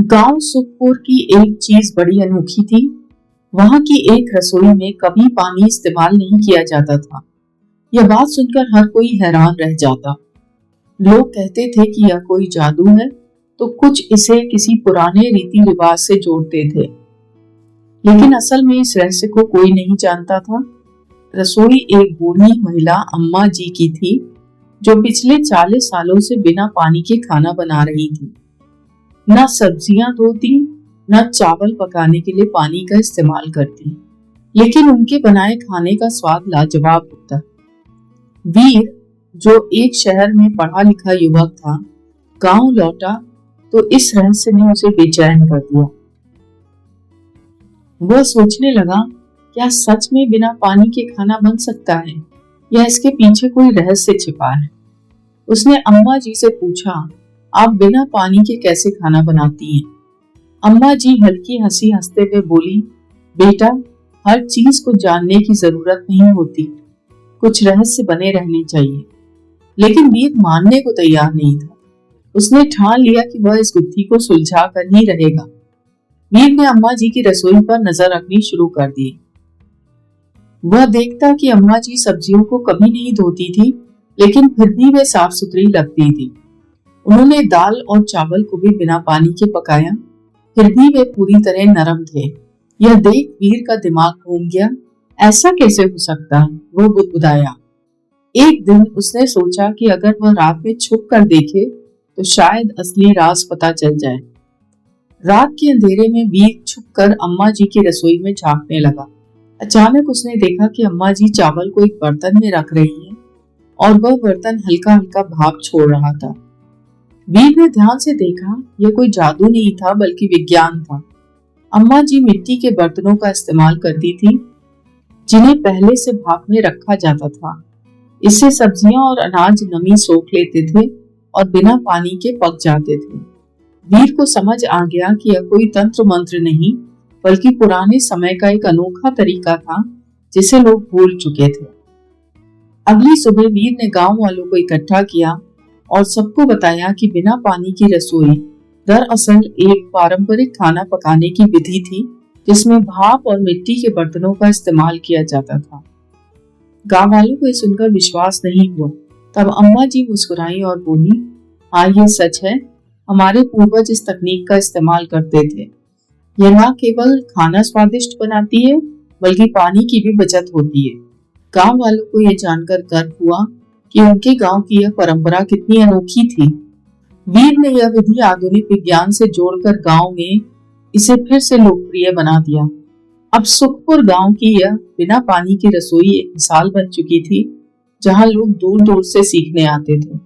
गांव सुखपुर की एक चीज बड़ी अनोखी थी। वहां की एक रसोई में कभी पानी इस्तेमाल नहीं किया जाता था। यह बात सुनकर हर कोई हैरान रह जाता। लोग कहते थे कि यह कोई जादू है, तो कुछ इसे किसी पुराने रीति रिवाज से जोड़ते थे। लेकिन असल में इस रहस्य को कोई नहीं जानता था। रसोई एक बूढ़ी महिला अम्मा जी की थी, जो पिछले 40 सालों से बिना पानी के खाना बना रही थी। न सब्जियां धोती, न चावल पकाने के लिए पानी का इस्तेमाल करती, लेकिन उनके बनाए खाने का स्वाद लाजवाब होता। वीर, जो एक शहर में पढ़ा लिखा युवक था, गांव लौटा तो इस रहस्य ने उसे बेचैन कर दिया। वह सोचने लगा, क्या सच में बिना पानी के खाना बन सकता है या इसके पीछे कोई रहस्य छिपा है। उसने अम्मा जी से पूछा, आप बिना पानी के कैसे खाना बनाती हैं? अम्मा जी हल्की हंसी हंसते हुए बोली, बेटा, हर चीज को जानने की जरूरत नहीं होती, कुछ रहस्य बने रहने चाहिए। लेकिन वीर मानने को तैयार नहीं था। उसने ठान लिया कि वह इस गुत्थी को सुलझा कर ही रहेगा। वीर ने अम्मा जी की रसोई पर नजर रखनी शुरू कर दी। वह देखता कि अम्मा जी सब्जियों को कभी नहीं धोती थी, लेकिन फिर भी वे साफ सुथरी लगती थी। उन्होंने दाल और चावल को भी बिना पानी के पकाया, फिर भी वे पूरी तरह नरम थे। यह देख वीर का दिमाग घूम गया। ऐसा कैसे हो सकता है? वो बुदबुदाया। एक दिन उसने सोचा कि अगर वह रात में छुप कर देखे तो शायद असली राज पता चल जाए। रात के अंधेरे में वीर छुपकर अम्मा जी की रसोई में झांकने लगा। अचानक उसने देखा कि अम्मा जी चावल को एक बर्तन में रख रही हैं और वह बर्तन हल्का हल्का भाप छोड़ रहा था। वीर ने ध्यान से देखा, यह कोई जादू नहीं था बल्कि विज्ञान था। अम्मा जी मिट्टी के बर्तनों का इस्तेमाल करती थी, जिन्हें पहले से भाप में रखा जाता था। इससे सब्जियां और अनाज नमी सोख लेते थे और बिना पानी के पक जाते थे। वीर को समझ आ गया कि यह कोई तंत्र मंत्र नहीं, बल्कि पुराने समय का एक अनोखा तरीका था, जिसे लोग भूल चुके थे। अगली सुबह वीर ने गांव वालों को इकट्ठा किया और सबको बताया कि बिना पानी की रसोई दरअसल एक पारंपरिक खाना पकाने की विधि थी, जिसमें भाप और मिट्टी के बर्तनों का इस्तेमाल किया जाता था। गांव वालों को ये सुनकर विश्वास नहीं हुआ। तब अम्मा जी मुस्कुराई और बोली, हाँ, ये सच है, हमारे पूर्वज इस तकनीक का इस्तेमाल करते थे। यह न केवल खाना स्वादिष्ट बनाती है, बल्कि पानी की भी बचत होती है। गांव वालों को यह जानकर गर्व हुआ कि उनके गांव की यह परंपरा कितनी अनोखी थी। वीर ने यह विधि आधुनिक विज्ञान से जोड़कर गांव में इसे फिर से लोकप्रिय बना दिया। अब सुखपुर गांव की यह बिना पानी की रसोई एक मिसाल बन चुकी थी, जहां लोग दूर दूर से सीखने आते थे।